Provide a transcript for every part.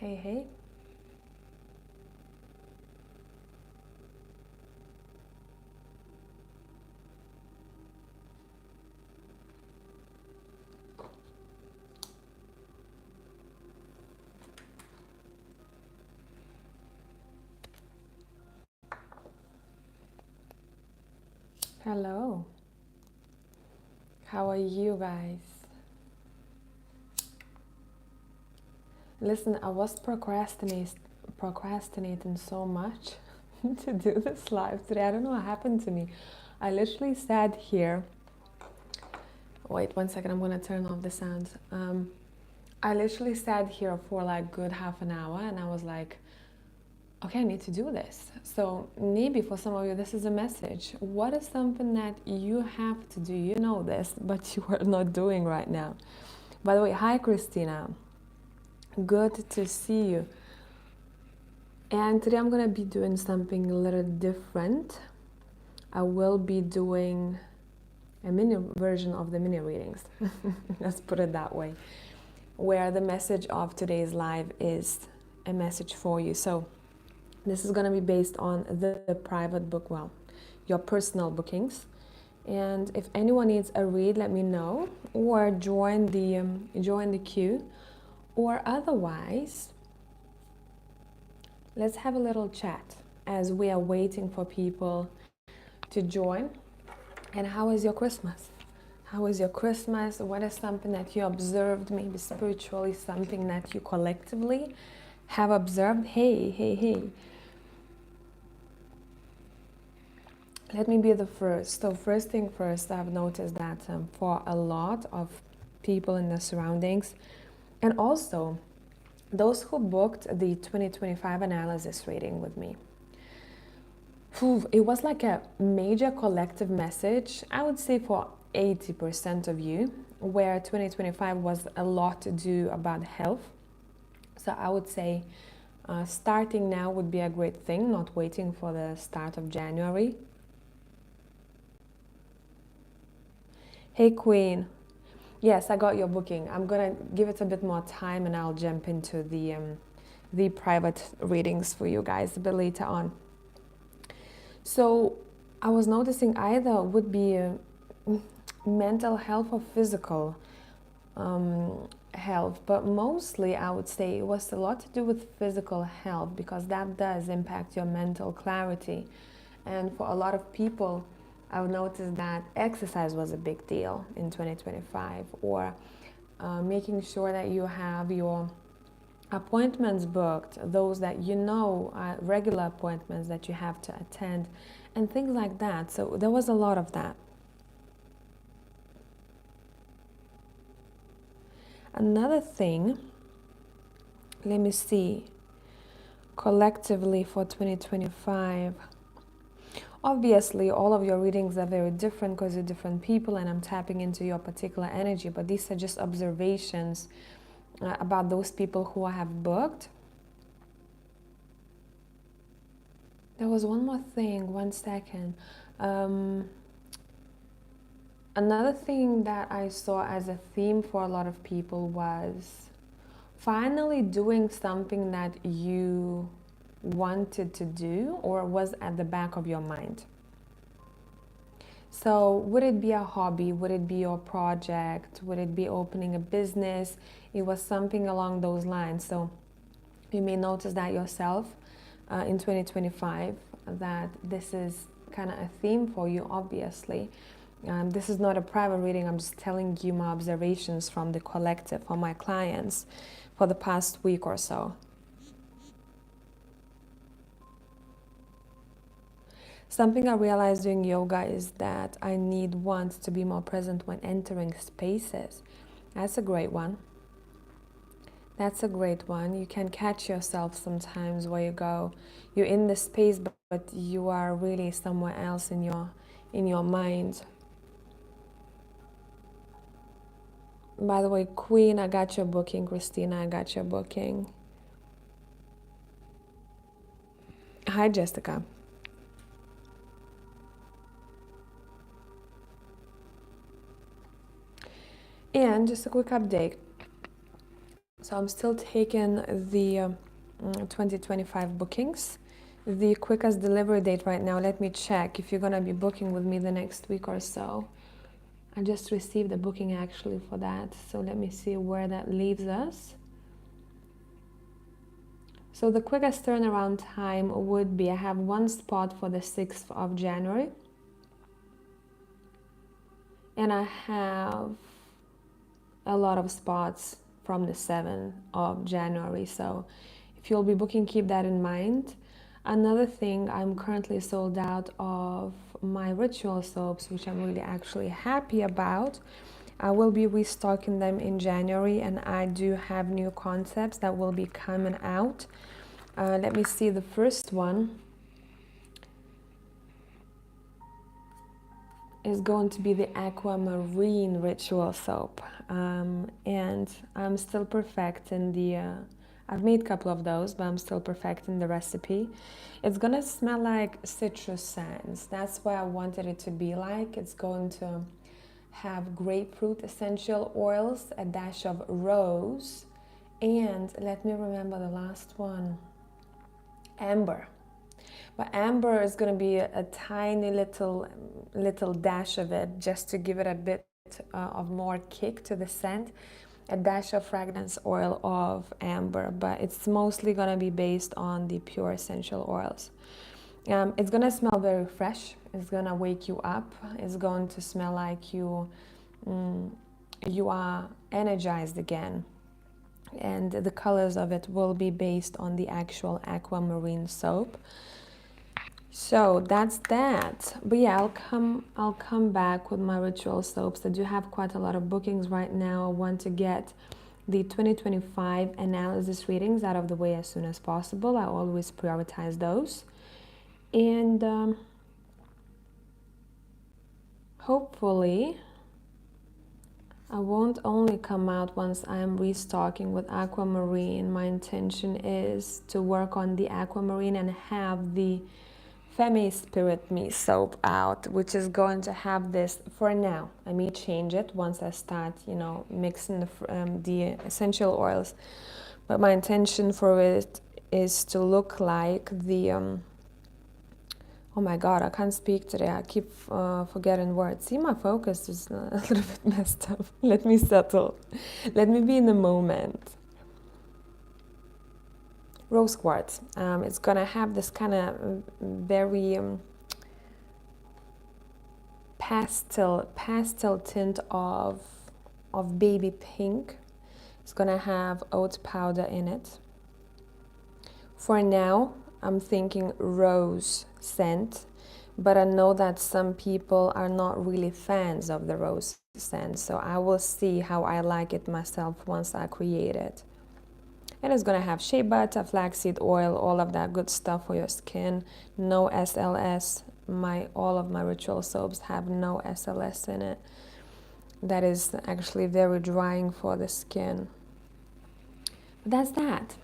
Hey, hey. Hello. How are you guys? Listen, I was procrastinating so much to do this live today. I don't know what happened to me. I literally sat here. Wait 1 second, I'm gonna turn off the sound. I literally sat here for like good half an hour and I was like, okay, I need to do this. So maybe for some of you, this is a message. What is something that you have to do? You know this, but you are not doing right now. By the way, hi, Christina. Good to see you. And today I'm going to be doing something a little different. I will be doing a mini version of the mini readings. Let's put it that way. Where the message of today's live is a message for you. So this is going to be based on the private book, well, your personal bookings. And if anyone needs a read, let me know, or join the queue, or otherwise, let's have a little chat as we are waiting for people to join. And how is your Christmas? How is your Christmas? What is something that you observed, maybe spiritually, something that you collectively have observed? Hey, hey, hey. Let me be the first. So first thing first, I've noticed that for a lot of people in the surroundings, and also those who booked the 2025 analysis reading with me, it was like a major collective message, I would say for 80% of you, where 2025 was a lot to do about health. So I would say starting now would be a great thing, not waiting for the start of January. Hey, Queen. Yes, I got your booking. I'm gonna give it a bit more time, and I'll jump into the private readings for you guys a bit later on. So I was noticing either would be mental health or physical health, but mostly I would say it was a lot to do with physical health because that does impact your mental clarity. And for a lot of people, I've noticed that exercise was a big deal in 2025, or making sure that you have your appointments booked, those that you know are regular appointments that you have to attend, and things like that. So there was a lot of that. Another thing, let me see, collectively for 2025. Obviously, all of your readings are very different because you're different people and I'm tapping into your particular energy, but these are just observations about those people who I have booked. There was one more thing, 1 second. Another thing that I saw as a theme for a lot of people was finally doing something that you wanted to do or was at the back of your mind. So would it be a hobby? Would it be your project? Would it be opening a business? It was something along those lines. So you may notice that yourself in 2025, that this is kind of a theme for you, obviously. This is not a private reading. I'm just telling you my observations from the collective, for my clients for the past week or so. Something I realized doing yoga is that I want to be more present when entering spaces. That's a great one. That's a great one. You can catch yourself sometimes where you go. You're in the space, but you are really somewhere else in your mind. By the way, Queen, I got your booking. Christina, I got your booking. Hi, Jessica. And just a quick update. So I'm still taking the 2025 bookings. The quickest delivery date right now, let me check if you're gonna be booking with me the next week or so. I just received a booking actually for that, so let me see where that leaves us. So the quickest turnaround time would be, I have one spot for the 6th of January, and I have a lot of spots from the 7th of January. So if you'll be booking, keep that in mind. Another thing, I'm currently sold out of my ritual soaps, which I'm really actually happy about. I will be restocking them in January, and I do have new concepts that will be coming out. Let me see the first one. Is going to be the aquamarine ritual soap, and I'm still perfecting the I've made a couple of those, but I'm still perfecting the recipe. It's gonna smell like citrus sands. That's what I wanted it to be like. It's going to have grapefruit essential oils, a dash of rose, and let me remember the last one, amber. But amber is going to be a tiny little dash of it, just to give it a bit of more kick to the scent. A dash of fragrance oil of amber, but it's mostly going to be based on the pure essential oils. It's going to smell very fresh. It's going to wake you up. It's going to smell like you are energized again. And the colors of it will be based on the actual aquamarine soap. So that's that. But yeah, I'll come back with my ritual soaps. I do have quite a lot of bookings right now. I want to get the 2025 analysis readings out of the way as soon as possible. I always prioritize those. And hopefully I won't only come out once I'm restocking with aquamarine. My intention is to work on the aquamarine and have the Femme Spirit Me soap out, which is going to have this for now. I may change it once I start, mixing the essential oils. But my intention for it is to look like the, oh my God, I can't speak today. I keep forgetting words. See, my focus is a little bit messed up. Let me settle. Let me be in the moment. Rose quartz. It's gonna have this kind of very pastel tint of baby pink. It's gonna have oat powder in it. For now, I'm thinking rose scent, but I know that some people are not really fans of the rose scent, so I will see how I like it myself once I create it. And it's gonna have shea butter, flaxseed oil, all of that good stuff for your skin. No SLS. All of my ritual soaps have no SLS in it. That is actually very drying for the skin. But that's that.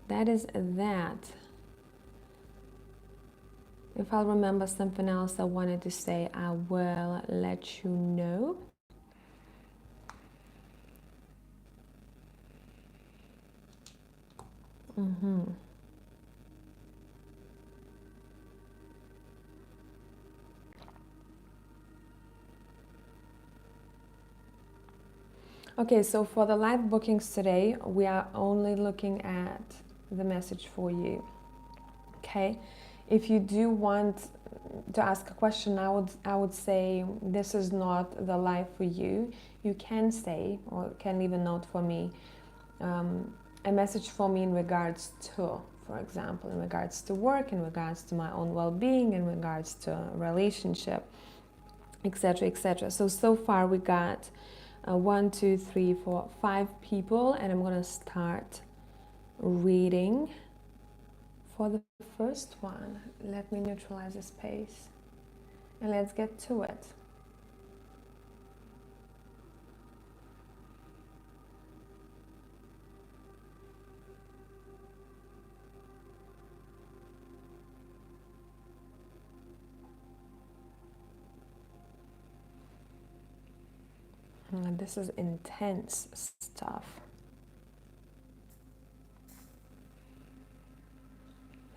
That is that. If I'll remember something else I wanted to say, I will let you know. Okay, so for the live bookings today, we are only looking at the message for you. Okay, if you do want to ask a question, I would say this is not the live for you. You can say, or can leave a note for me, a message for me in regards to, for example, in regards to work, in regards to my own well-being, in regards to a relationship, etc., etc. So far we got 1, 2, 3, 4, 5 people, and I'm gonna start reading. For the first one, let me neutralize the space and let's get to it. This is intense stuff.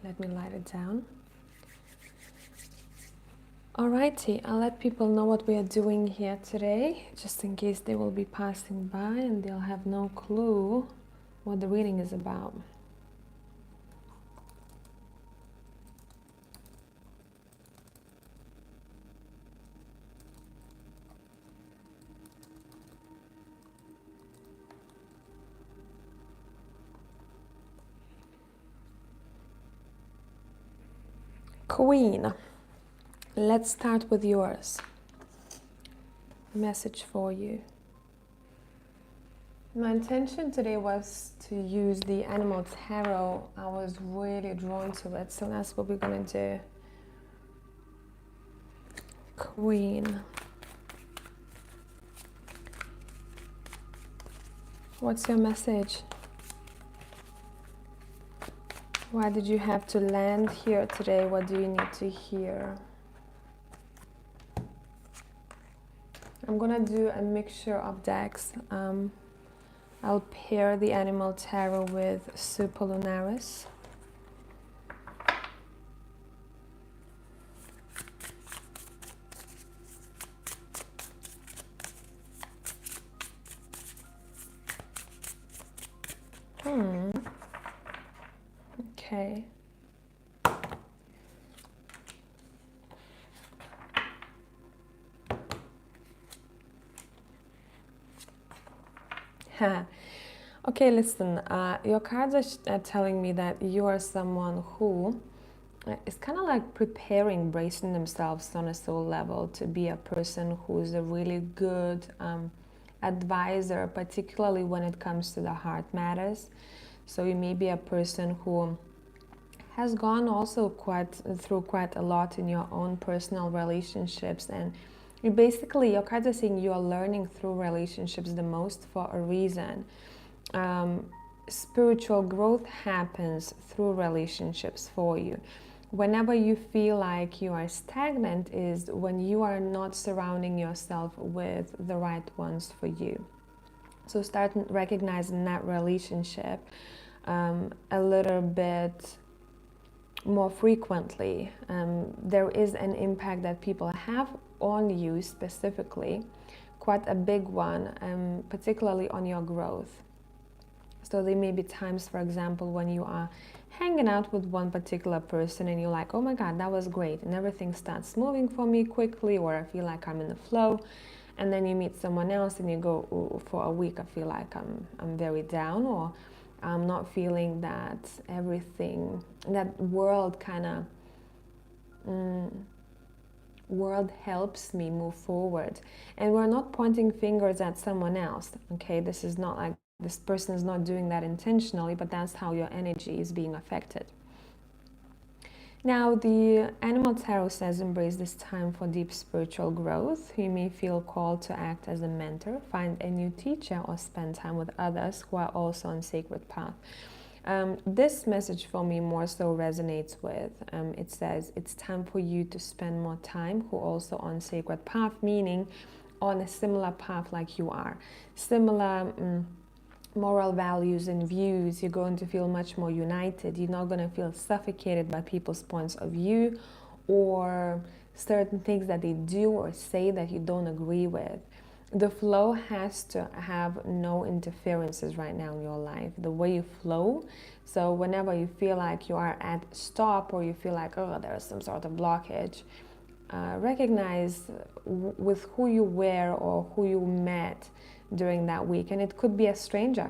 Let me light it down. Alrighty, I'll let people know what we are doing here today, just in case they will be passing by and they'll have no clue what the reading is about. Queen, let's start with yours. Message for you. My intention today was to use the Animal Tarot. I was really drawn to it, so that's what we're going to do. Queen. What's your message? Why did you have to land here today? What do you need to hear? I'm gonna do a mixture of decks. I'll pair the Animal Tarot with Superlunaris. Okay. Okay, listen, your cards are telling me that you are someone who is kind of like preparing, bracing themselves on a soul level to be a person who's a really good advisor, particularly when it comes to the heart matters. So you may be a person who has gone also through quite a lot in your own personal relationships, and you basically, your cards are saying you are learning through relationships the most for a reason. Spiritual growth happens through relationships for you. Whenever you feel like you are stagnant is when you are not surrounding yourself with the right ones for you. So start recognizing that relationship a little bit more frequently. There is an impact that people have on you specifically, quite a big one, particularly on your growth. So there may be times, for example, when you are hanging out with one particular person and you're like, oh my God, that was great, and everything starts moving for me quickly, or I feel like I'm in the flow. And then you meet someone else and you go, ooh, for a week I feel like I'm very down, or I'm not feeling that everything, that world kind of world helps me move forward. And we're not pointing fingers at someone else, okay? This is not like this person is not doing that intentionally, but that's how your energy is being affected. Now, the Animal Tarot says embrace this time for deep spiritual growth. You may feel called to act as a mentor, find a new teacher, or spend time with others who are also on sacred path. This message for me more so resonates with, it says it's time for you to spend more time who also on sacred path, meaning on a similar path like you are. Similar moral values and views. You're going to feel much more united. You're not going to feel suffocated by people's points of view or certain things that they do or say that you don't agree with. The flow has to have no interferences right now in your life. The way you flow. So whenever you feel like you are at stop, or you feel like, oh, there's some sort of blockage, recognize with who you were or who you met during that week. And it could be a stranger,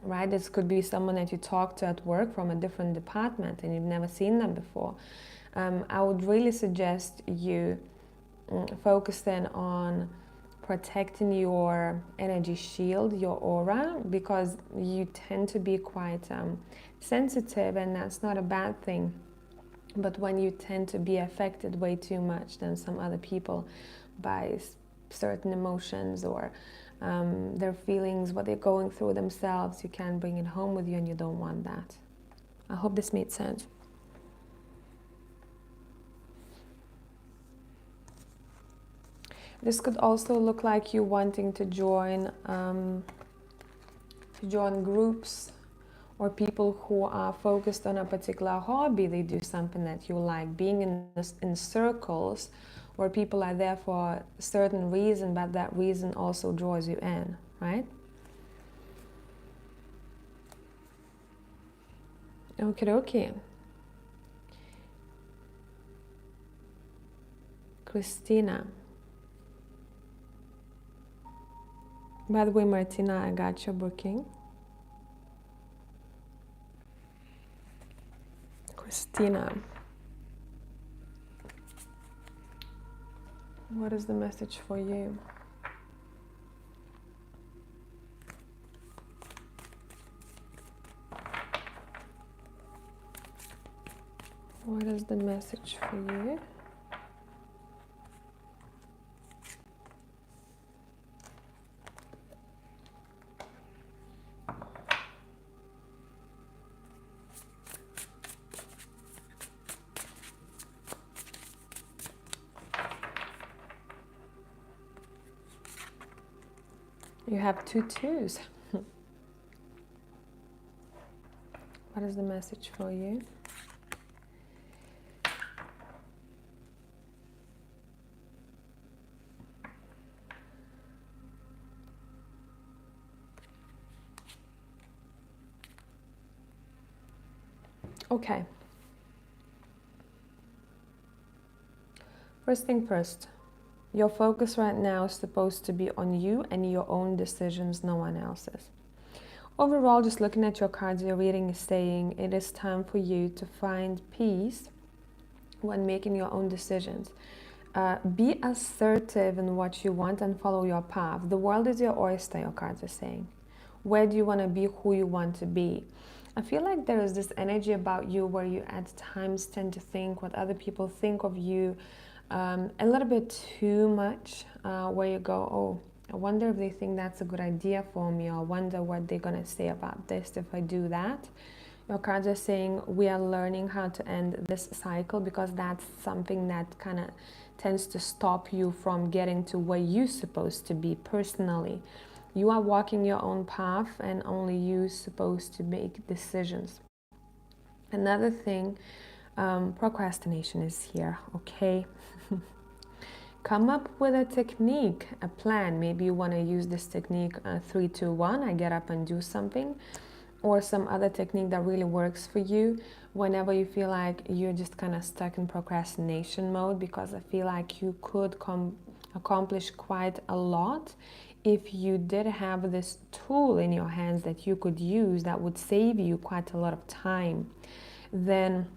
right? This could be someone that you talked to at work from a different department and you've never seen them before. I would really suggest you focusing on protecting your energy shield, your aura, because you tend to be quite sensitive, and that's not a bad thing. But when you tend to be affected way too much than some other people by certain emotions or their feelings, what they're going through themselves, you can't bring it home with you, and you don't want that. I hope this made sense. This could also look like you wanting to join groups or people who are focused on a particular hobby. They do something that you like. Being in circles where people are there for a certain reason, but that reason also draws you in, right? Okay. Christina. By the way, Martina, I got your booking. Christina. What is the message for you? What is the message for you? You have 2 twos. What is the message for you? Okay. First thing first, your focus right now is supposed to be on you and your own decisions, no one else's. Overall, just looking at your cards, your reading is saying it is time for you to find peace when making your own decisions. Be assertive in what you want and follow your path. The world is your oyster, your cards are saying. Where do you want to be, who you want to be? I feel like there is this energy about you where you at times tend to think what other people think of you a little bit too much, where you go, oh, I wonder if they think that's a good idea for me, or I wonder what they're going to say about this if I do that. Your cards are saying we are learning how to end this cycle, because that's something that kind of tends to stop you from getting to where you're supposed to be personally. You are walking your own path, and only you're supposed to make decisions. Another thing, procrastination is here, okay? Come up with a technique, a plan. Maybe you want to use this technique 3, 2, 1, I get up and do something, or some other technique that really works for you whenever you feel like you're just kind of stuck in procrastination mode, because I feel like you could accomplish quite a lot if you did have this tool in your hands that you could use that would save you quite a lot of time. Then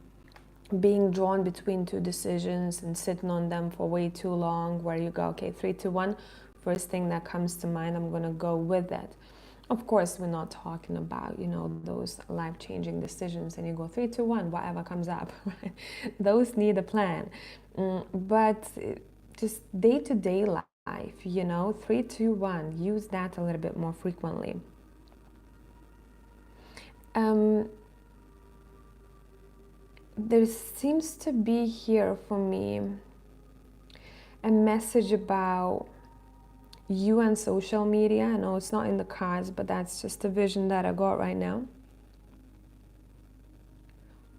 being drawn between 2 decisions and sitting on them for way too long, where you go, okay, 3, 2, 1, first thing that comes to mind, I'm going to go with it. Of course, we're not talking about, those life-changing decisions and you go 3, 2, 1, whatever comes up, right? Those need a plan. But just day-to-day life, 3, 2, 1, use that a little bit more frequently. There seems to be here for me a message about you and social media. I know it's not in the cards, but that's just a vision that I got right now.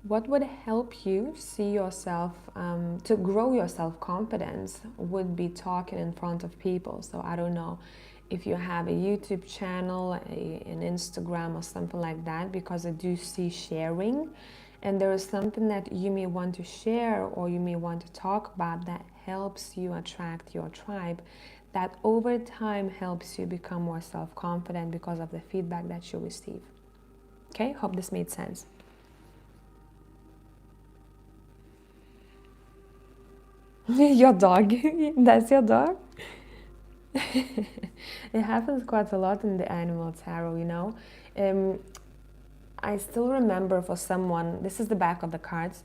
What would help you see yourself, to grow your self-confidence, would be talking in front of people. So I don't know if you have a YouTube channel, an Instagram or something like that, because I do see sharing. And there is something that you may want to share or you may want to talk about that helps you attract your tribe, that over time helps you become more self-confident because of the feedback that you receive. Okay, hope this made sense. Your dog, that's your dog? It happens quite a lot in the animal tarot, I still remember for someone, this is the back of the cards,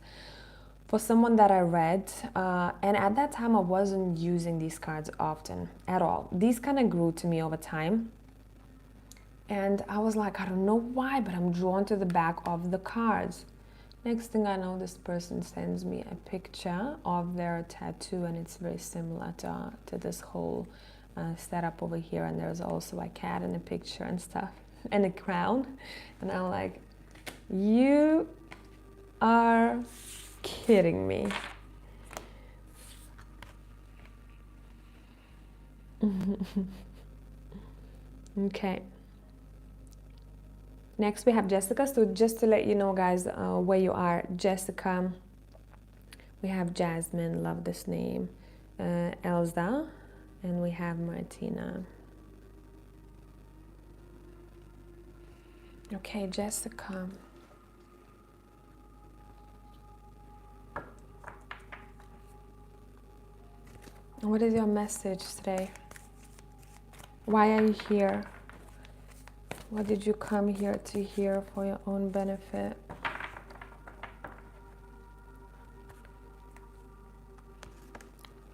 for someone that I read, and at that time I wasn't using these cards often at all. These kind of grew to me over time. And I was like, I don't know why, but I'm drawn to the back of the cards. Next thing I know, this person sends me a picture of their tattoo, and it's very similar to this whole setup over here. And there's also a cat in the picture and stuff, and a crown. And I'm like, You are kidding me. Okay. Next we have Jessica. So just to let you know, guys, where you are. Jessica. We have Jasmine. Love this name. Elsa. And we have Martina. Okay, Jessica. What is your message today? Why are you here? What did you come here to hear for your own benefit?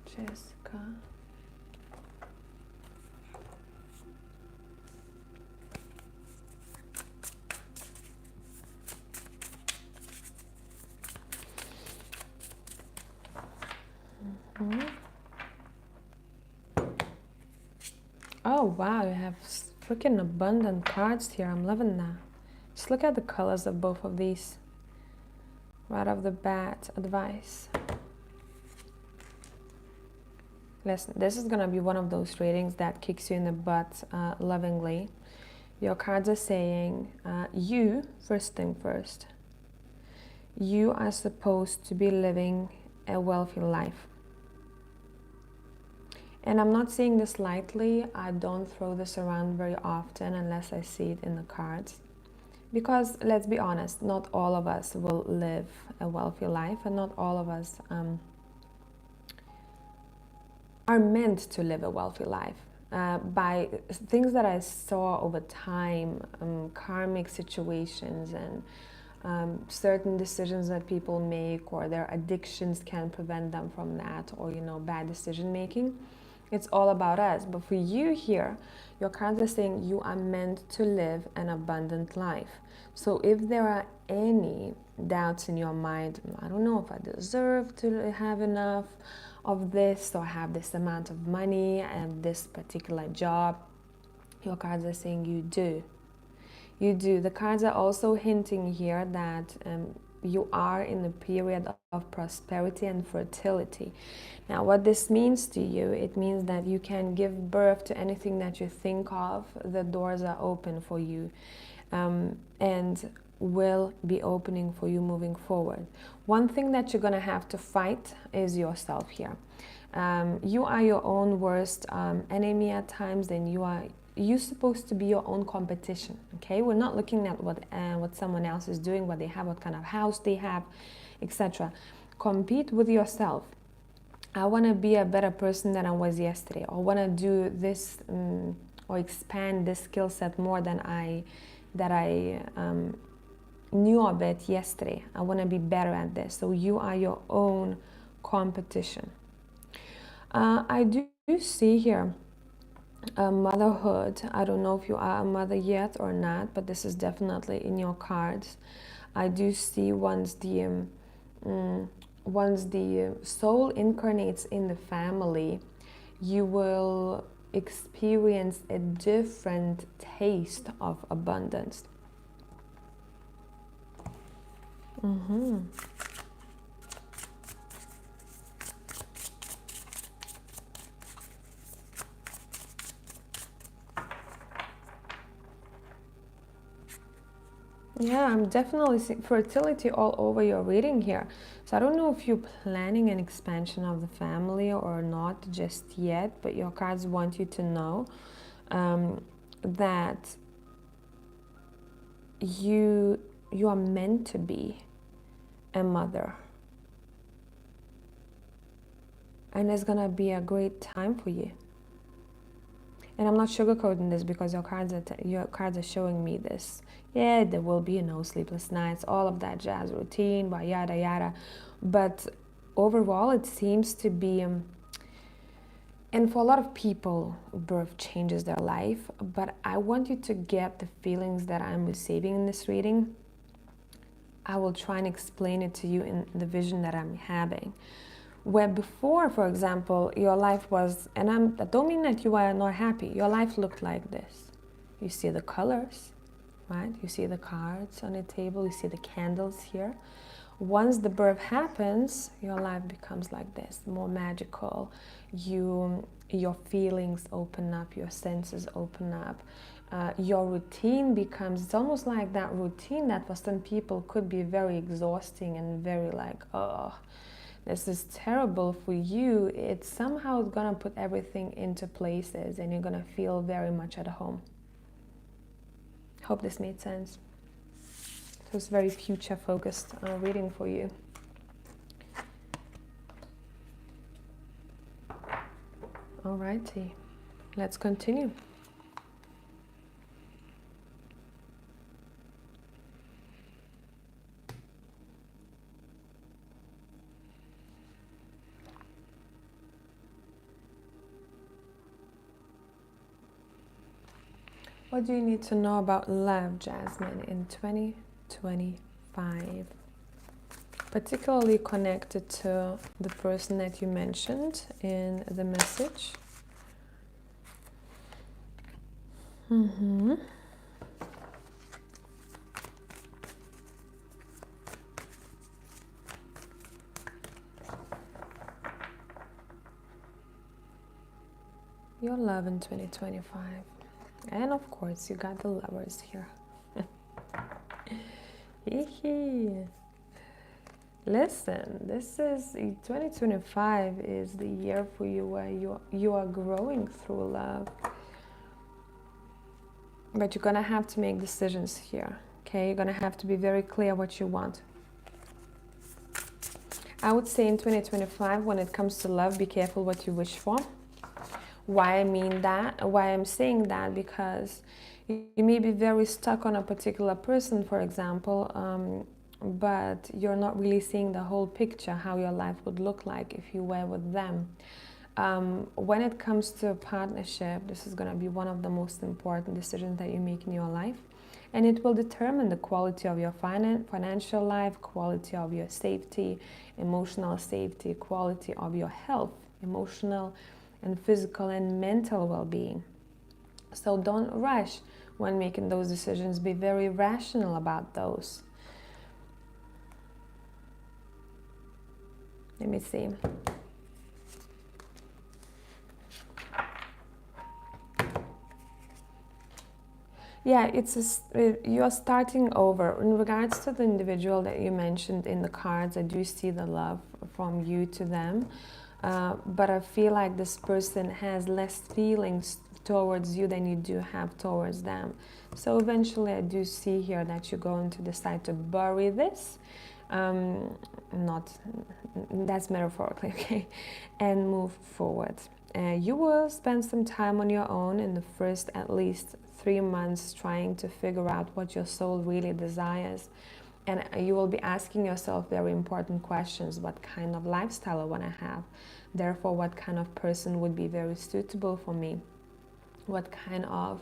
Jessica. Oh wow, you have freaking abundant cards here. I'm loving that. Just look at the colors of both of these. Right off the bat, advice. Listen, this is gonna be one of those readings that kicks you in the butt lovingly. Your cards are saying, you, first thing first, you are supposed to be living a wealthy life. And I'm not saying this lightly. I don't throw this around very often unless I see it in the cards. Because let's be honest, not all of us will live a wealthy life, and not all of us are meant to live a wealthy life. By things that I saw over time, karmic situations and certain decisions that people make, or their addictions can prevent them from that, or bad decision making. It's all about us. But for you here, your cards are saying you are meant to live an abundant life. So if there are any doubts in your mind, I don't know if I deserve to have enough of this, or have this amount of money and this particular job, your cards are saying you do. You do. The cards are also hinting here that you are in a period of prosperity and fertility. Now, what this means to you, it means that you can give birth to anything that you think of. The doors are open for you and will be opening for you moving forward. One thing that you're going to have to fight is yourself here. You are your own worst enemy at times, and you're supposed to be your own competition. Okay, we're not looking at what someone else is doing, what they have, what kind of house they have, etc. Compete with yourself. I want to be a better person than I was yesterday, or want to do this or expand this skill set more than I knew of it yesterday. I want to be better at this. So you are your own competition. I do see here motherhood. I don't know if you are a mother yet or not, but this is definitely in your cards. I do see once the soul incarnates in the family, you will experience a different taste of abundance. Yeah, I'm definitely seeing fertility all over your reading here. So I don't know if you're planning an expansion of the family or not just yet, but your cards want you to know that you are meant to be a mother. And it's gonna be a great time for you. And I'm not sugarcoating this, because your cards are showing me this. Yeah, there will be sleepless nights, all of that jazz routine, but yada yada. But overall, it seems to be, and for a lot of people, birth changes their life. But I want you to get the feelings that I'm receiving in this reading. I will try and explain it to you in the vision that I'm having. Where before, for example, your life was, and I don't mean that you are not happy, your life looked like this. You see the colors, right? You see the cards on the table, you see the candles here. Once the birth happens, your life becomes like this, more magical. Your feelings open up, your senses open up. Your routine becomes, it's almost like that routine that for some people could be very exhausting and very like, oh, this is terrible. For you, it's somehow gonna put everything into places and you're gonna feel very much at home. Hope this made sense. So it's very future focused reading for you. Alrighty, let's continue. What do you need to know about love, Jasmine, in 2025? Particularly connected to the person that you mentioned in the message. Your love in 2025. And of course, you got the Lovers here. Listen, this is 2025 is the year for you where you are growing through love. But you're gonna have to make decisions here. Okay, you're gonna have to be very clear what you want. I would say in 2025, when it comes to love, be careful what you wish for. Why I mean that, why I'm saying that, because you may be very stuck on a particular person, for example, but you're not really seeing the whole picture, how your life would look like if you were with them. When it comes to a partnership, this is going to be one of the most important decisions that you make in your life. And it will determine the quality of your financial life, quality of your safety, emotional safety, quality of your health, emotional and physical and mental well-being. So don't rush when making those decisions. Be very rational about those. Let me see. Yeah, you're starting over. In regards to the individual that you mentioned in the cards, I do see the love from you to them. But I feel like this person has less feelings towards you than you do have towards them. So eventually I do see here that you're going to decide to bury this. That's metaphorically, okay? And move forward. You will spend some time on your own in the first at least 3 months trying to figure out what your soul really desires. And you will be asking yourself very important questions. What kind of lifestyle I want to have? Therefore, what kind of person would be very suitable for me? What kind of,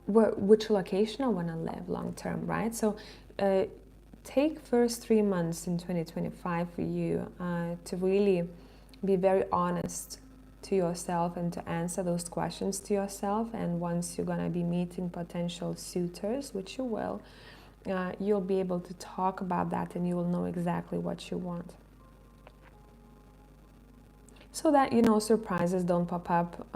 which location I want to live long term, right? So take first 3 months in 2025 for you to really be very honest to yourself and to answer those questions to yourself. And once you're going to be meeting potential suitors, which you will, you'll be able to talk about that and you will know exactly what you want. So that, surprises don't pop up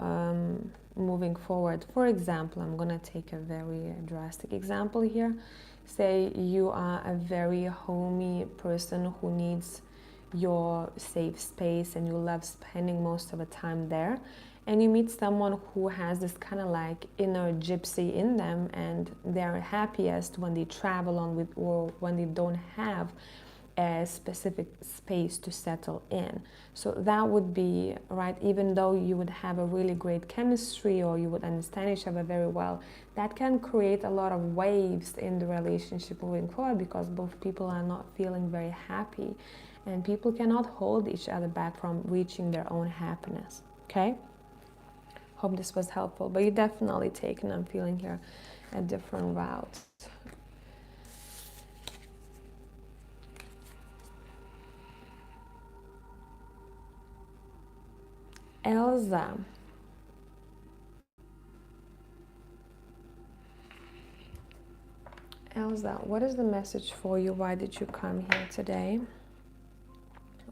moving forward. For example, I'm going to take a very drastic example here. Say you are a very homey person who needs your safe space and you love spending most of the time there, and you meet someone who has this kind of like inner gypsy in them and they're happiest when they travel on with, or when they don't have a specific space to settle in. So that would be right, even though you would have a really great chemistry or you would understand each other very well, that can create a lot of waves in the relationship moving forward because both people are not feeling very happy. And people cannot hold each other back from reaching their own happiness. Okay? Hope this was helpful. But you're definitely taking, I'm feeling here, a different route. Elsa. Elsa, what is the message for you? Why did you come here today?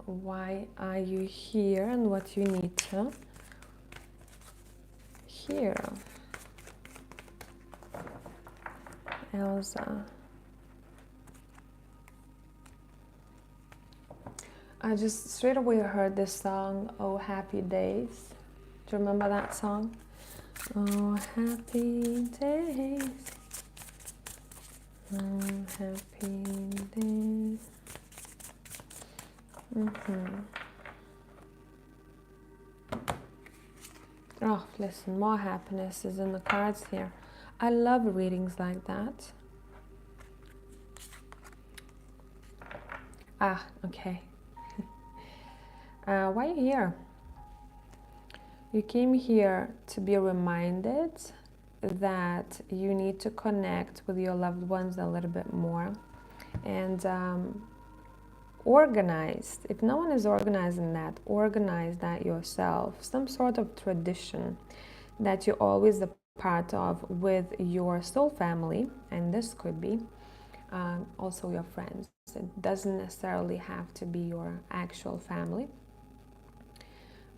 Why are you here and what you need to hear? Elsa. I just straight away heard this song, Oh Happy Days. Do you remember that song? Oh happy days. Oh happy days. Oh, listen, more happiness is in the cards here. I love readings like that. Ah, okay. Why are you here? You came here to be reminded that you need to connect with your loved ones a little bit more and organized. If no one is organizing that, organize that yourself. Some sort of tradition that you're always a part of with your soul family, and this could be also your friends. It doesn't necessarily have to be your actual family.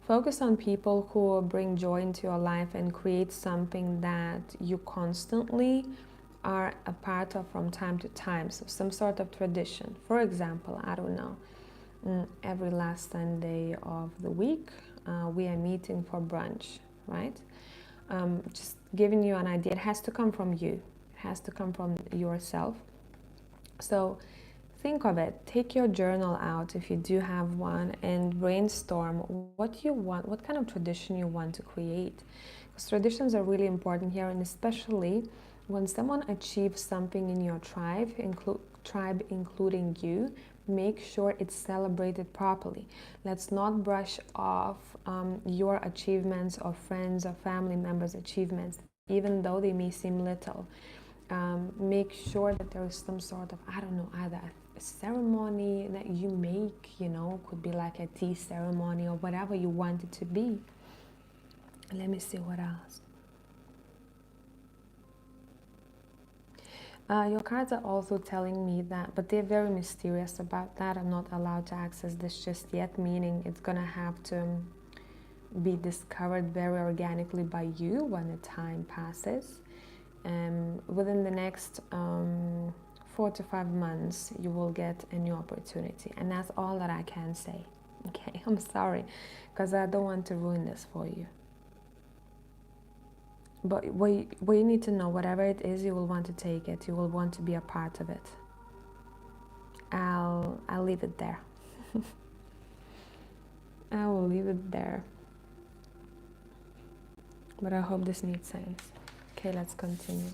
Focus on people who bring joy into your life and create something that you constantly are a part of from time to time. So some sort of tradition. For example, I don't know, every last Sunday of the week, we are meeting for brunch, right? Just giving you an idea. It has to come from you. It has to come from yourself. So think of it. Take your journal out if you do have one and brainstorm what you want, what kind of tradition you want to create. Because traditions are really important here, and especially when someone achieves something in your tribe, including you, make sure it's celebrated properly. Let's not brush off your achievements or friends or family members' achievements, even though they may seem little. Make sure that there is some sort of, I don't know, either a ceremony that you make, you know, could be like a tea ceremony or whatever you want it to be. Let me see what else. Your cards are also telling me that, but they're very mysterious about that. I'm not allowed to access this just yet, meaning it's gonna have to be discovered very organically by you when the time passes. Within the next 4 to 5 months, you will get a new opportunity, and that's all that I can say. Okay, I'm sorry, because I don't want to ruin this for you. But what you need to know, whatever it is, you will want to take it. You will want to be a part of it. I'll leave it there. I will leave it there. But I hope this made sense. Okay, let's continue.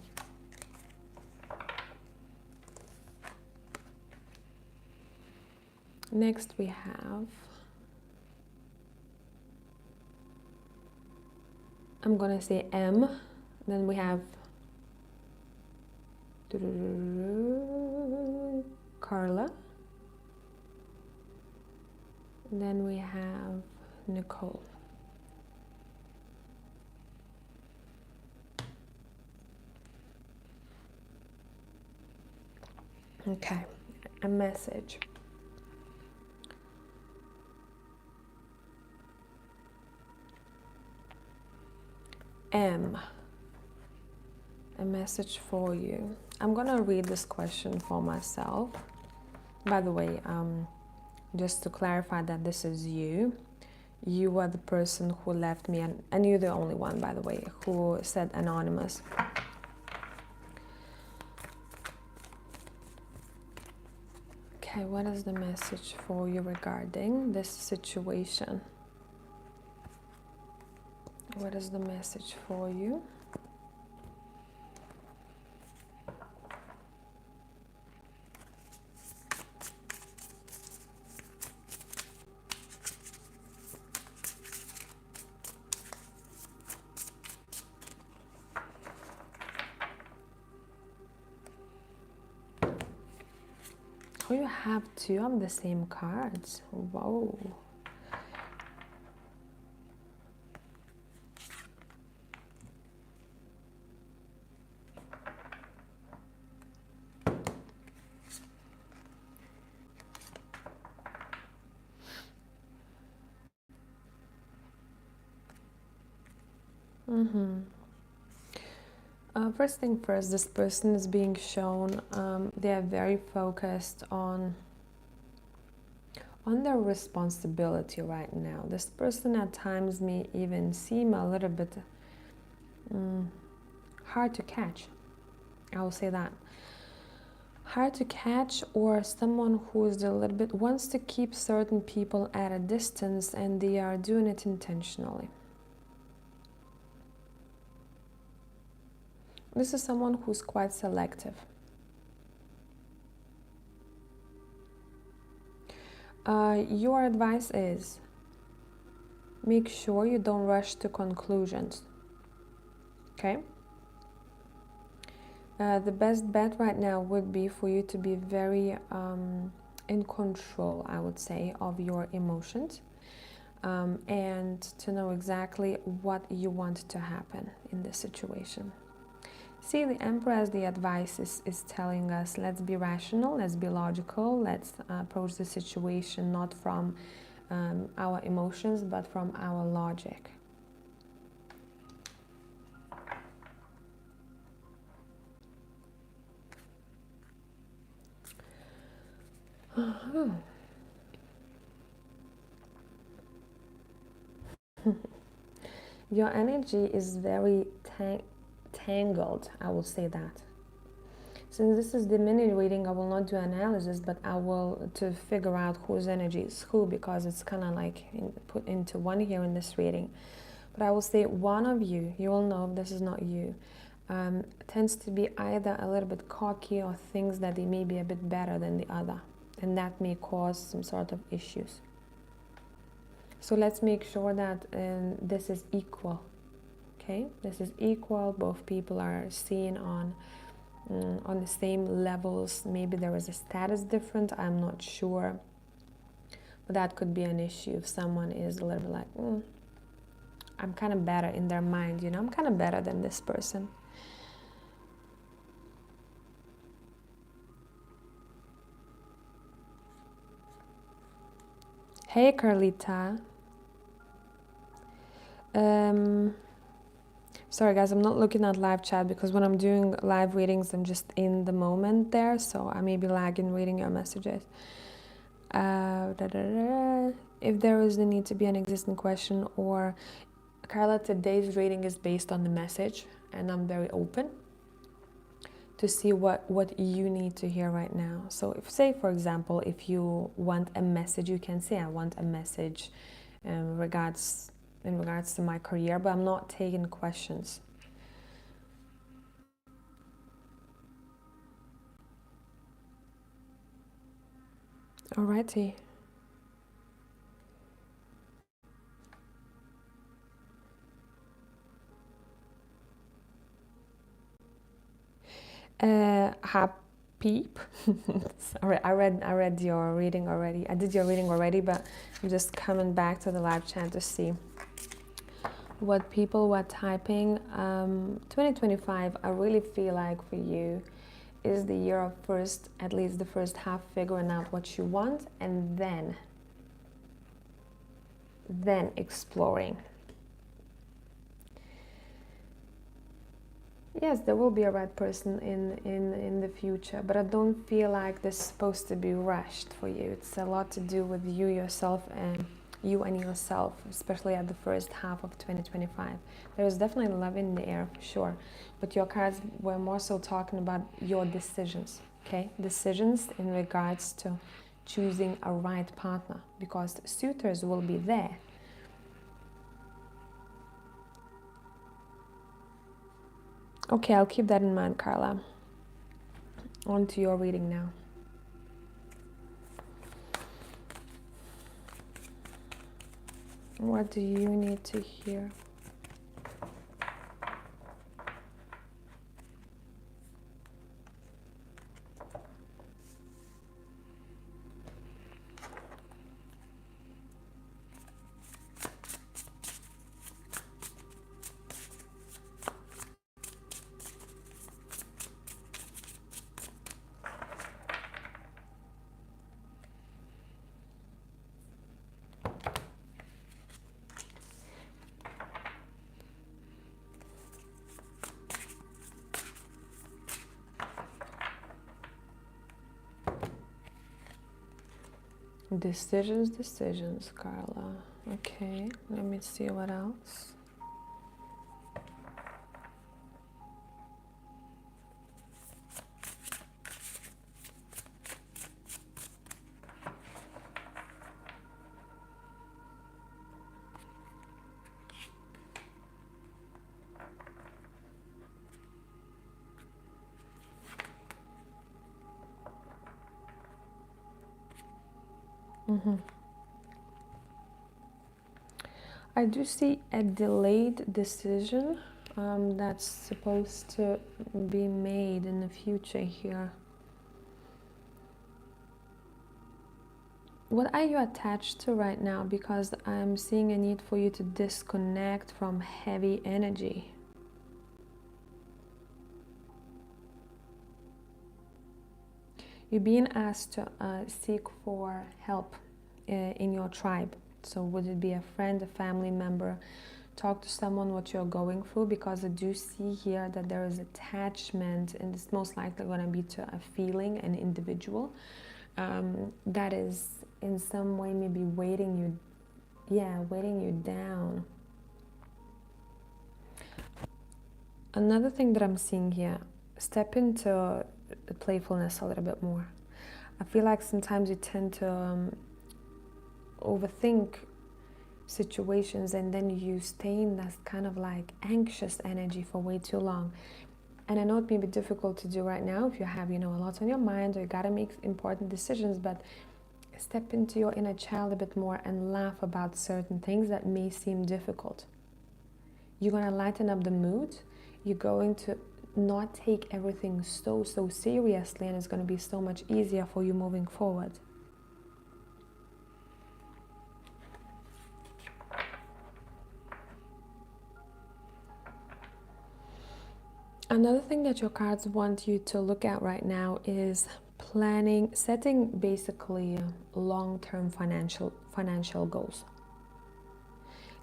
Next we have, I'm gonna say M, then we have Carla, then we have Nicole. Okay, a message. M, a message for you. I'm gonna read this question for myself. By the way, just to clarify that this is you. You were the person who left me, and you're the only one, by the way, who said anonymous. Okay, what is the message for you regarding this situation? What is the message for you? Oh, you have 2 of the same cards. Whoa. First thing first, this person is being shown, they are very focused on their responsibility right now. This person at times may even seem a little bit hard to catch. I will say that. Hard to catch, or someone who is a little bit wants to keep certain people at a distance, and they are doing it intentionally. This is someone who's quite selective. Your advice is make sure you don't rush to conclusions. Okay? The best bet right now would be for you to be very in control, I would say, of your emotions, and to know exactly what you want to happen in this situation. See, the Emperor, as the advice is telling us, let's be rational, let's be logical, let's approach the situation not from our emotions, but from our logic. Your energy is very tangled, I will say that. Since this is the mini reading, I will not do analysis, but I will to figure out whose energy is who, because it's kind of like put into one here in this reading. But I will say one of you, you will know if this is not you, tends to be either a little bit cocky or thinks that they may be a bit better than the other, and that may cause some sort of issues. So let's make sure that this is equal. Okay, this is equal. Both people are seen on the same levels. Maybe there is a status different, I'm not sure, but that could be an issue if someone is a little bit like, I'm kind of better in their mind, you know, I'm kind of better than this person. Hey Carlita. Sorry guys, I'm not looking at live chat because when I'm doing live readings, I'm just in the moment there, so I may be lagging reading your messages. If there is the need to be an existing question, or Carla, today's reading is based on the message, and I'm very open to see what you need to hear right now. So if, say for example, if you want a message, you can say I want a message in regards to my career, but I'm not taking questions. Alrighty. Peep. Sorry, I read your reading already. I did your reading already, but I'm just coming back to the live chat to see what people were typing. 2025, I really feel like for you is the year of at least the first half, figuring out what you want, and then exploring. Yes, there will be a right person in the future, but I don't feel like this is supposed to be rushed for you. It's a lot to do with you yourself, especially at the first half of 2025. There is definitely love in the air, for sure, but your cards were more so talking about your decisions, okay? Decisions in regards to choosing a right partner, because suitors will be there. Okay, I'll keep that in mind, Carla. On to your reading now. What do you need to hear? Decisions, decisions, Carla. Okay, let me see what else. I do see a delayed decision that's supposed to be made in the future here. What are you attached to right now? Because I'm seeing a need for you to disconnect from heavy energy. You're being asked to seek for help in your tribe. So would it be a friend, a family member? Talk to someone what you're going through, because I do see here that there is attachment, and it's most likely going to be to a feeling, an individual that is in some way maybe weighting you down. Another thing that I'm seeing here, step into playfulness a little bit more. I feel like sometimes you tend to overthink situations, and then you stay in that kind of like anxious energy for way too long. And I know it may be difficult to do right now if you have, a lot on your mind, or you gotta make important decisions, but step into your inner child a bit more and laugh about certain things that may seem difficult. You're gonna lighten up the mood. You're going to not take everything so seriously, and it's going to be so much easier for you moving forward. Another thing that your cards want you to look at right now is planning, setting basically long-term financial goals.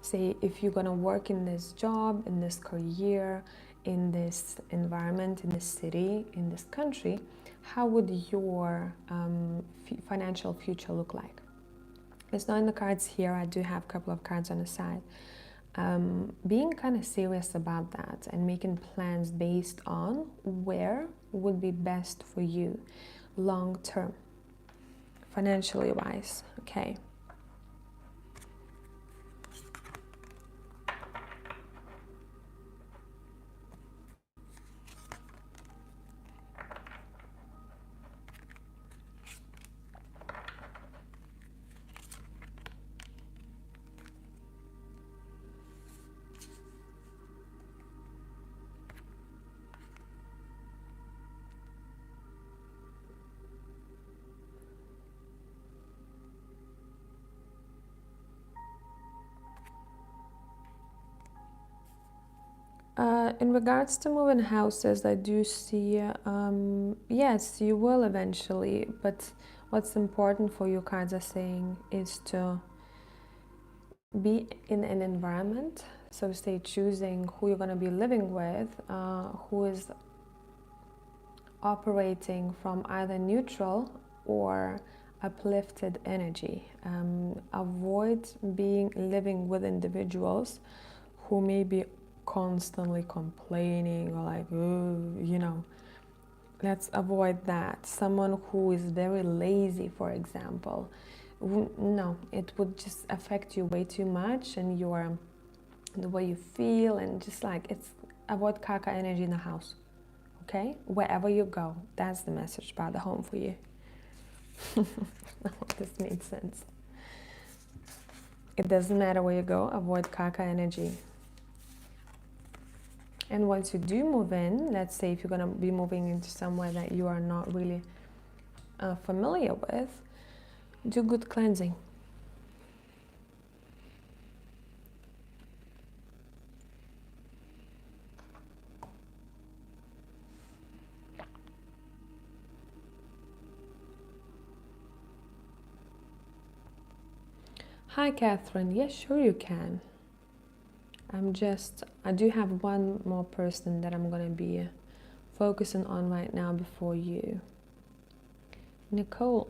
Say if you're going to work in this job, in this career, in this environment, in this city, in this country, how would your financial future look like? It's not in the cards here. I do have a couple of cards on the side. Being kind of serious about that and making plans based on where would be best for you long term, financially wise. Okay. In regards to moving houses, I do see, yes, you will eventually, but what's important for you, cards are saying, is to be in an environment. So say choosing who you're going to be living with, who is operating from either neutral or uplifted energy. Avoid living with individuals who may be constantly complaining or like, let's avoid that. Someone who is very lazy, for example, no, it would just affect you way too much, and the way you feel, and just like, avoid caca energy in the house. Okay, wherever you go, that's the message about the home for you. I hope this made sense. It doesn't matter where you go, avoid caca energy. And once you do move in, let's say if you're going to be moving into somewhere that you are not really familiar with, do good cleansing. Hi, Catherine. Yes, sure you can. I do have one more person that I'm going to be focusing on right now before you. Nicole.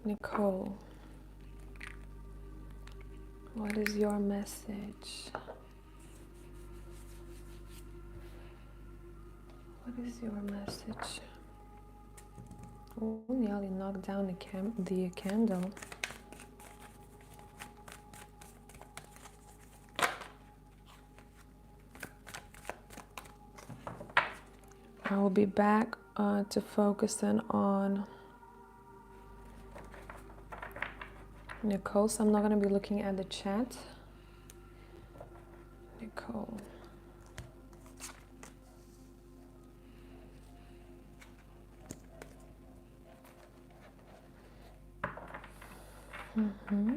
Nicole, what is your message? What is your message? Oh, nearly knocked down the candle. I will be back to focusing on Nicole, so I'm not going to be looking at the chat. Nicole. Mm-hmm.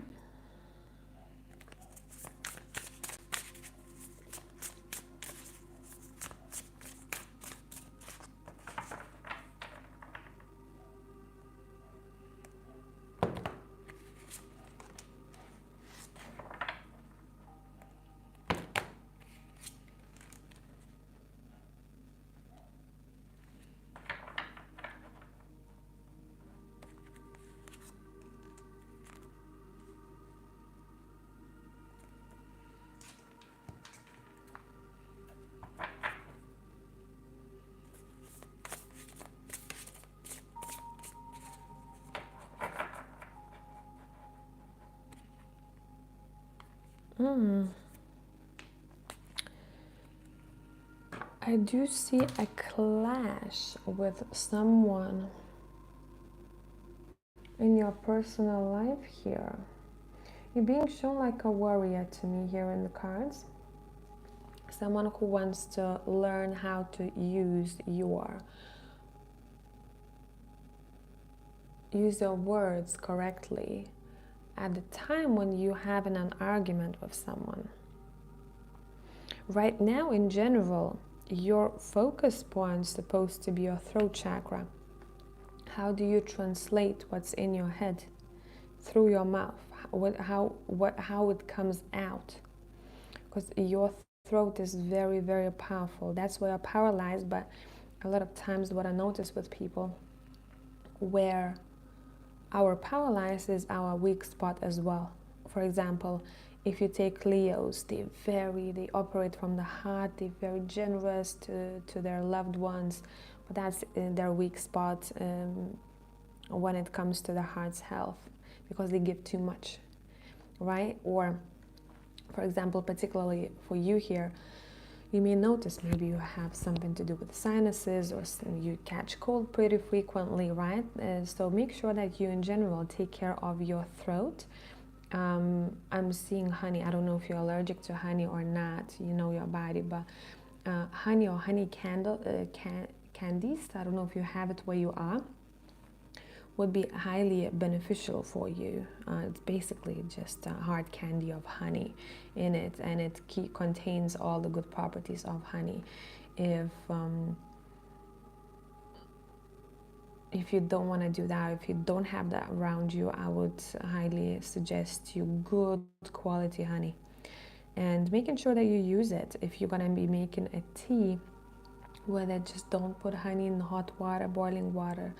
I do see a clash with someone in your personal life here. You're being shown like a warrior to me here in the cards. Someone who wants to learn how to use your words correctly at the time when you're having an argument with someone. Right now, in general, your focus point is supposed to be your throat chakra. How do you translate what's in your head through your mouth? How it comes out? Because your throat is very, very powerful. That's where you're paralyzed. But a lot of times, what I notice with people, where our paralyzed is our weak spot as well. For example, if you take Leos, they operate from the heart. They're very generous to their loved ones, but that's their weak spot when it comes to the heart's health, because they give too much, right? Or, for example, particularly for you here, you may notice maybe you have something to do with sinuses, or you catch cold pretty frequently, right? So make sure that you in general take care of your throat. I'm seeing honey. I don't know if you're allergic to honey or not, you know your body, but honey or honey candies, I don't know if you have it where you are, would be highly beneficial for you. It's basically just a hard candy of honey in it, and it contains all the good properties of honey. If you don't want to do that, if you don't have that around you, I would highly suggest you good quality honey, and making sure that you use it. If you're going to be making a tea, whether just don't put honey in hot water, boiling water,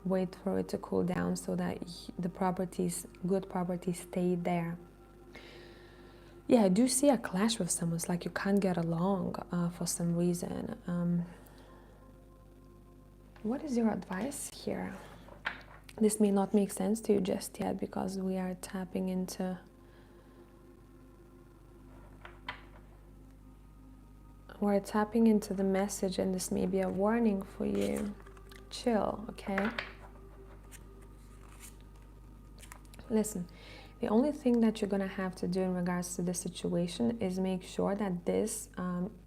wait for it to cool down so that the good properties stay there. Yeah, I do see a clash with someone. It's like you can't get along for some reason. What is your advice here? This may not make sense to you just yet because we are tapping into the message, and this may be a warning for you. Chill, okay? Listen, the only thing that you're going to have to do in regards to this situation is make sure that this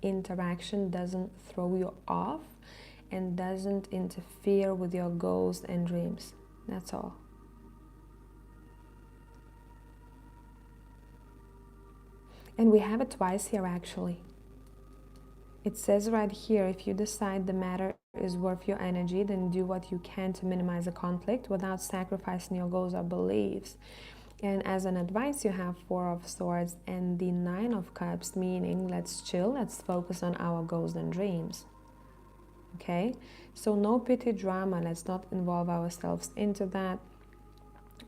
interaction doesn't throw you off and doesn't interfere with your goals and dreams. That's all. And we have it twice here, actually. It says right here, if you decide the matter is worth your energy, then do what you can to minimize the conflict without sacrificing your goals or beliefs. And as an advice, you have 4 of Swords and the 9 of Cups, meaning let's chill, let's focus on our goals and dreams. Okay? So no petty drama, let's not involve ourselves into that.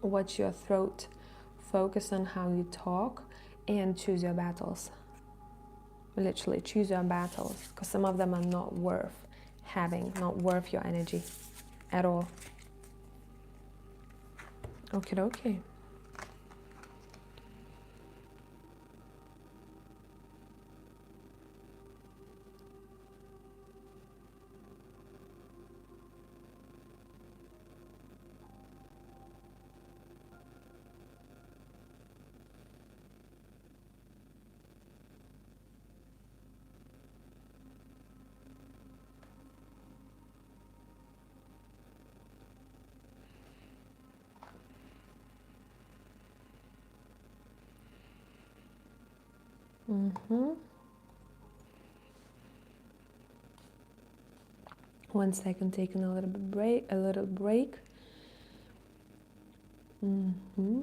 Watch your throat. Focus on how you talk and choose your battles. Literally choose your battles, because some of them are not worth having, not worth your energy at all. Okay, okay. Mm-hmm. 1 second, taking a little break. Mm-hmm.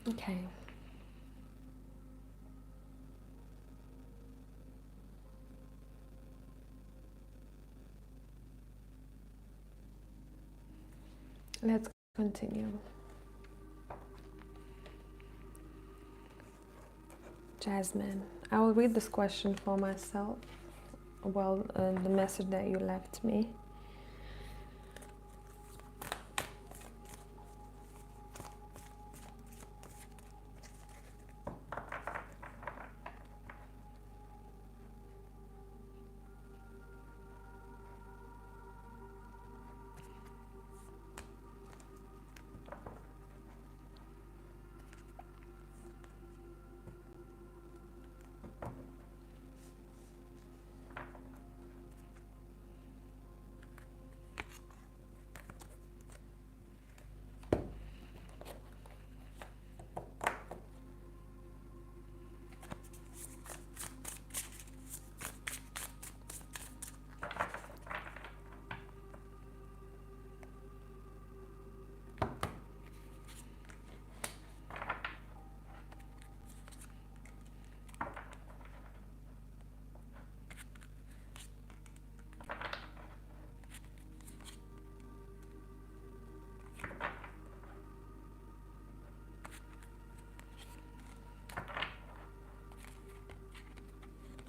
Okay. Let's continue. Jasmine, I will read this question for myself. Well, the message that you left me.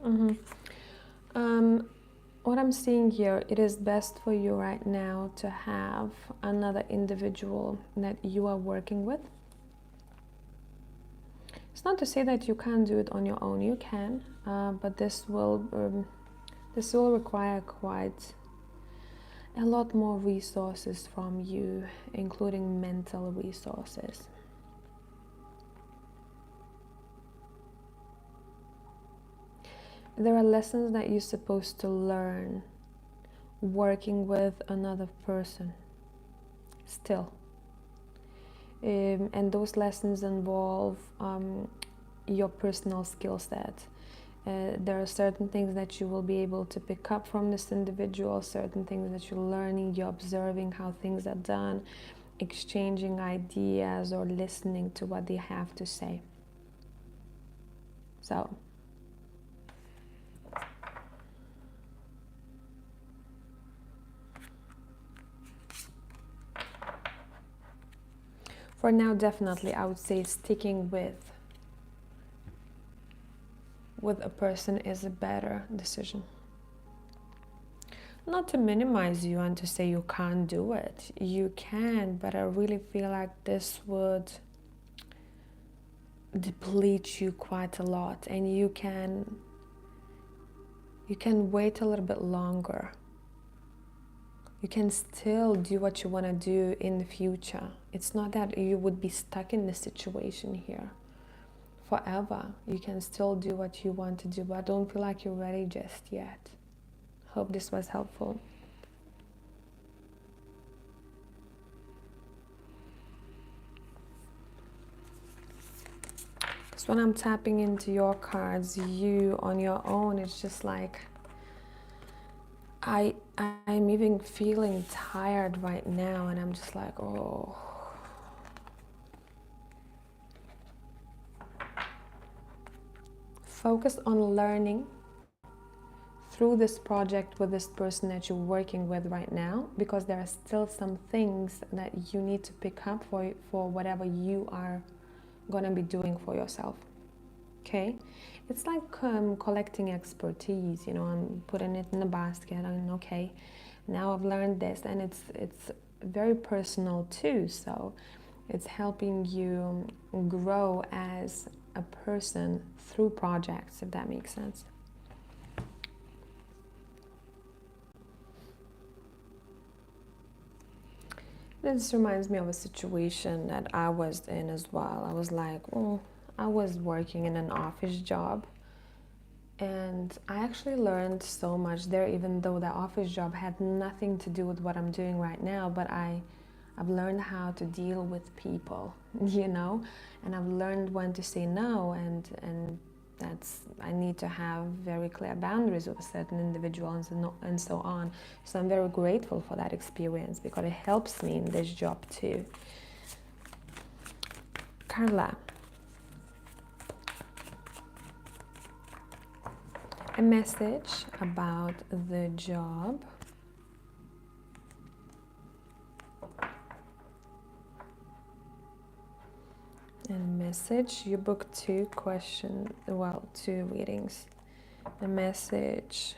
Mm-hmm. What I'm seeing here, it is best for you right now to have another individual that you are working with. It's not to say that you can't do it on your own. You can, but this will require quite a lot more resources from you, including mental resources. There are lessons that you're supposed to learn working with another person still. And those lessons involve your personal skill set. There are certain things that you will be able to pick up from this individual, certain things that you're learning, you're observing how things are done, exchanging ideas or listening to what they have to say. So, for now, definitely, I would say sticking with a person is a better decision. Not to minimize you and to say you can't do it. You can, but I really feel like this would deplete you quite a lot, and you can wait a little bit longer. You can still do what you want to do in the future. It's not that you would be stuck in this situation here forever. You can still do what you want to do, but I don't feel like you're ready just yet. Hope this was helpful. Because when I'm tapping into your cards, you on your own, it's just like I'm even feeling tired right now, and I'm just like, oh. focus on learning through this project with this person that you're working with right now, because there are still some things that you need to pick up for whatever you are going to be doing for yourself. Okay, it's like collecting expertise, you know, and putting it in a basket, and okay, now I've learned this, and it's very personal too, so it's helping you grow as a person through projects, if that makes sense. This reminds me of a situation that I was in as well. I was like, oh, I was working in an office job, and I actually learned so much there, even though the office job had nothing to do with what I'm doing right now. But I've learned how to deal with people, you know, and I've learned when to say no, and that's, I need to have very clear boundaries with certain individuals and so on. So I'm very grateful for that experience because it helps me in this job too. Carla, a message about the job. And message, you booked two readings. A message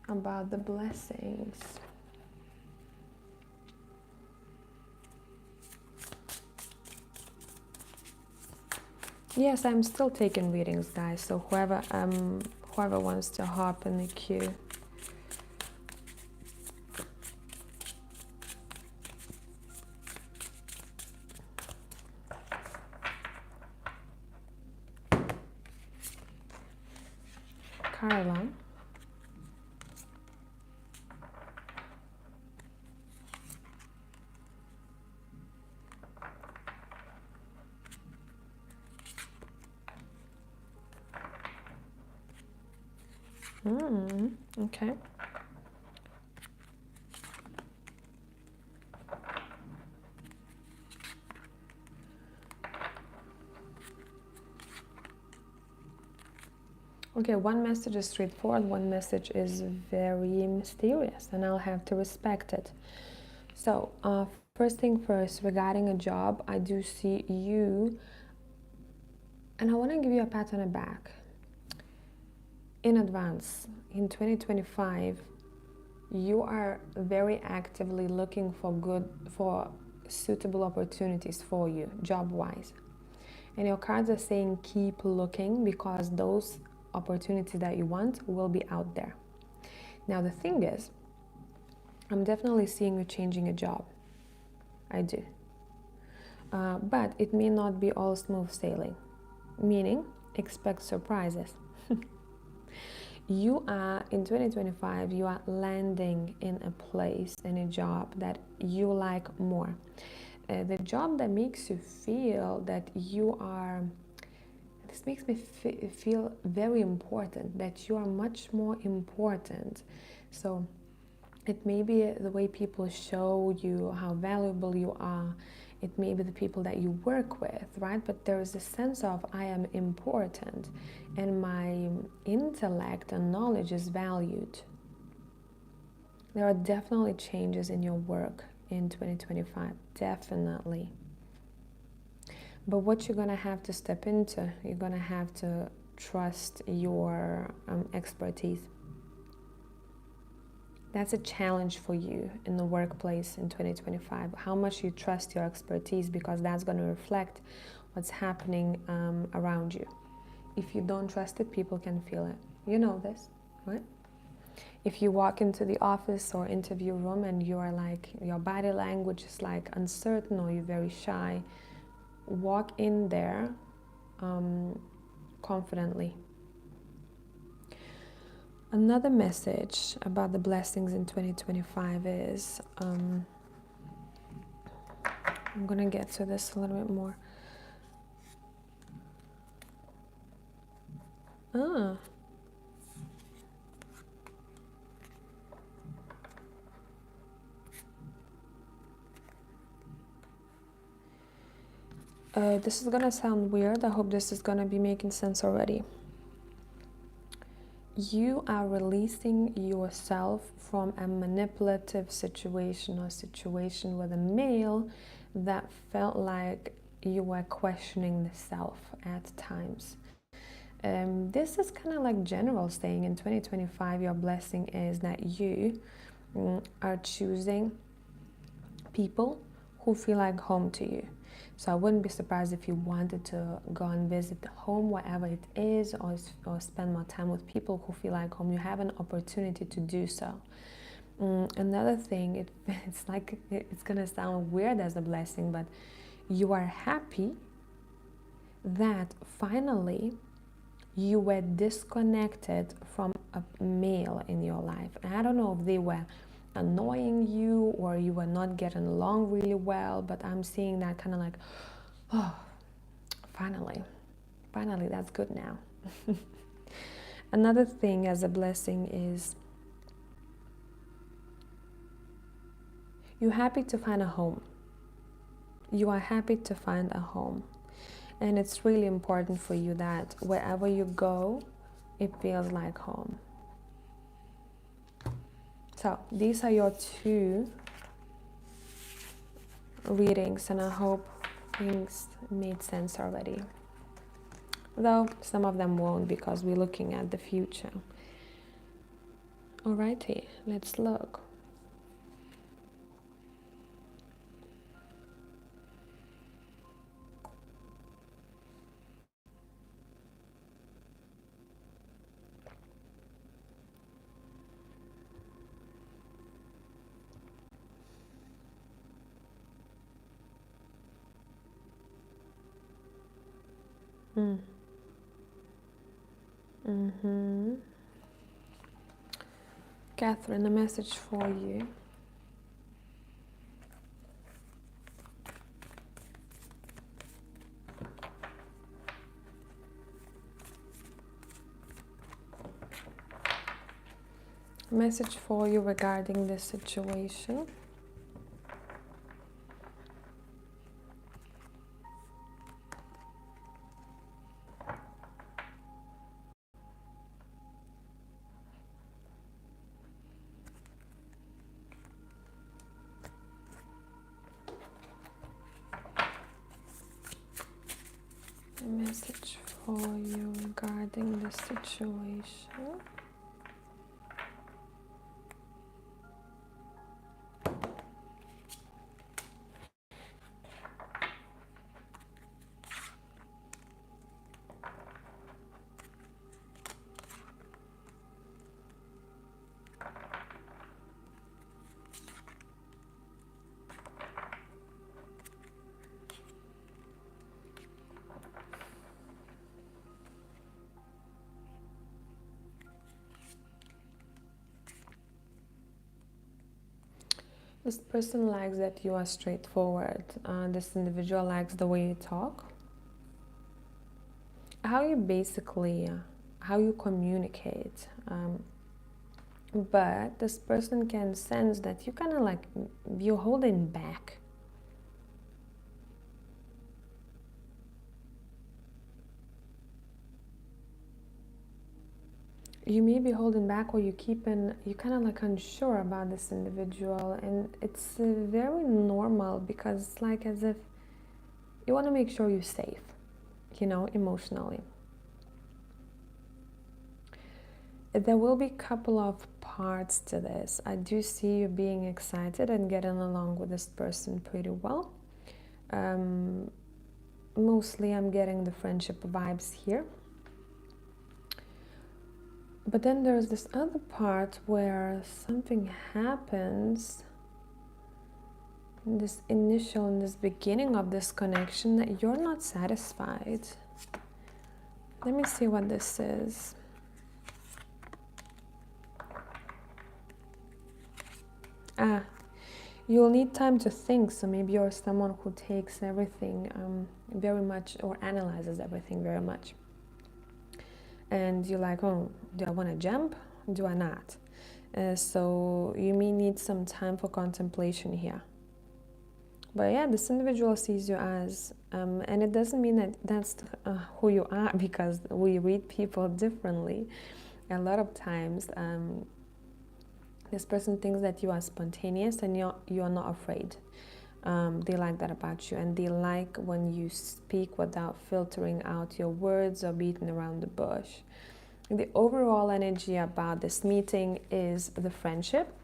about the blessings. Yes, I'm still taking readings, guys, so whoever wants to hop in the queue. Carla. Okay. Okay, one message is straightforward, one message is very mysterious, and I'll have to respect it. So, first thing first, regarding a job, I do see you, and I want to give you a pat on the back. In advance, in 2025, you are very actively looking for suitable opportunities for you, job-wise. And your cards are saying keep looking, because those opportunities that you want will be out there. Now the thing is, I'm definitely seeing you changing a job. I do. But it may not be all smooth sailing, meaning expect surprises. You are, in 2025, you are landing in a place, in a job that you like more. The job that makes you feel that you are, this makes me feel very important, that you are much more important. So it may be the way people show you how valuable you are. It may be the people that you work with, right? But there is a sense of I am important, and my intellect and knowledge is valued. There are definitely changes in your work in 2025, definitely. But what you're gonna have to step into, you're gonna have to trust your expertise. That's a challenge for you in the workplace in 2025, how much you trust your expertise, because that's going to reflect what's happening around you. If you don't trust it, people can feel it. You know this, right? If you walk into the office or interview room and you are like, your body language is like uncertain, or you're very shy, walk in there confidently. Another message about the blessings in 2025 is, I'm going to get to this a little bit more. This is going to sound weird. I hope this is going to be making sense already. you are releasing yourself from a manipulative situation or situation with a male that felt like you were questioning the self at times. This is kind of like general saying in 2025, your blessing is that you are choosing people who feel like home to you. So I wouldn't be surprised if you wanted to go and visit the home, wherever it is, or spend more time with people who feel like home. You have an opportunity to do so. Another thing, it's like it's gonna sound weird as a blessing, but you are happy that finally you were disconnected from a male in your life. And I don't know if they were annoying you or you were not getting along really well, but I'm seeing that kind of like, oh, finally, that's good now. Another thing as a blessing is you're happy to find a home. You are happy to find a home. And it's really important for you that wherever you go, it feels like home. So these are your two readings, and I hope things made sense already. Though some of them won't, because we're looking at the future. Alrighty, let's look. Catherine, a message for you. A message for you regarding this situation. Message for you regarding the situation. This person likes that you are straightforward. This individual likes the way you talk. How you communicate. But this person can sense that you kind of like, you're holding back. You may be holding back, or you're kind of like unsure about this individual, and it's very normal, because it's like as if you want to make sure you're safe, emotionally. There will be a couple of parts to this. I do see you being excited and getting along with this person pretty well. Mostly I'm getting the friendship vibes here. But then there's this other part where something happens in this beginning of this connection that you're not satisfied. Let me see what this is. You'll need time to think, so maybe you're someone who takes everything very much, or analyzes everything very much. And you're like, oh, do I want to jump? Do I not? So you may need some time for contemplation here. But yeah, this individual sees you as, and it doesn't mean that that's who you are, because we read people differently. a lot of times this person thinks that you are spontaneous and you're not afraid. They like that about you, and they like when you speak without filtering out your words or beating around the bush. The overall energy about this meeting is the friendship,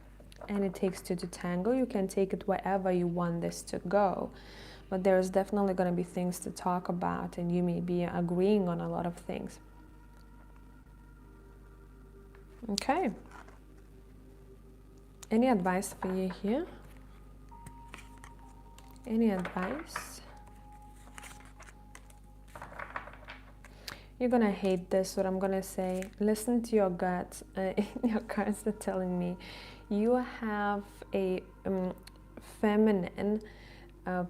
and it takes two to tango. You can take it wherever you want this to go, but there's definitely going to be things to talk about, and you may be agreeing on a lot of things. Okay. Any advice for you here? Any advice? You're gonna hate this, what I'm gonna say. Listen to your gut. Your cards are telling me you have a feminine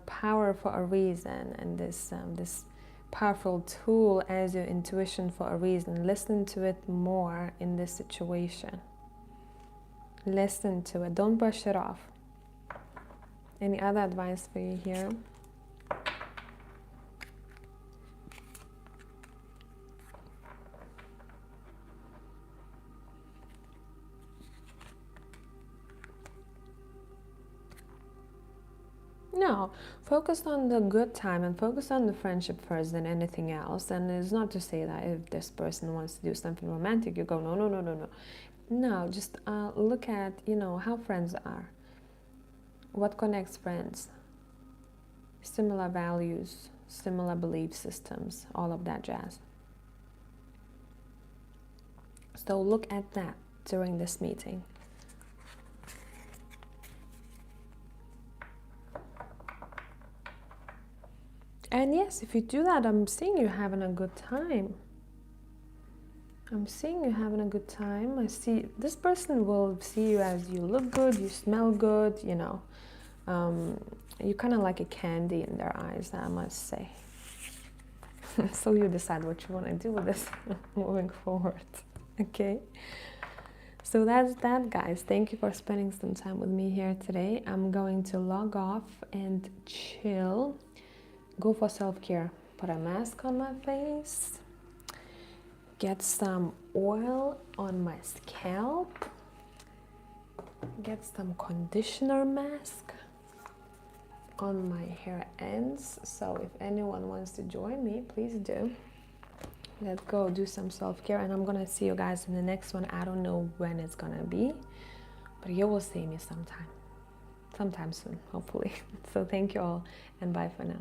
power for a reason, and this powerful tool as your intuition for a reason. Listen to it more in this situation. Listen to it. Don't brush it off. Any other advice for you here? No, focus on the good time and focus on the friendship first than anything else. And it's not to say that if this person wants to do something romantic, you go, no, no, no, no, no. No, just look at, how friends are. What connects friends? Similar values, similar belief systems, all of that jazz. So look at that during this meeting. And yes, if you do that, I'm seeing you having a good time. I'm seeing you having a good time. I see this person will see you as you look good, you smell good, you're kind of like a candy in their eyes, I must say. So you decide what you want to do with this moving forward. Okay? So that's that, guys. Thank you for spending some time with me here today. I'm going to log off and chill. Go for self-care. Put a mask on my face. Get some oil on my scalp. Get some conditioner mask on my hair ends. So if anyone wants to join me, please do. Let's go do some self-care, and I'm gonna see you guys in the next one. I don't know when it's gonna be, but you will see me sometime soon, hopefully. So thank you all, and bye for now.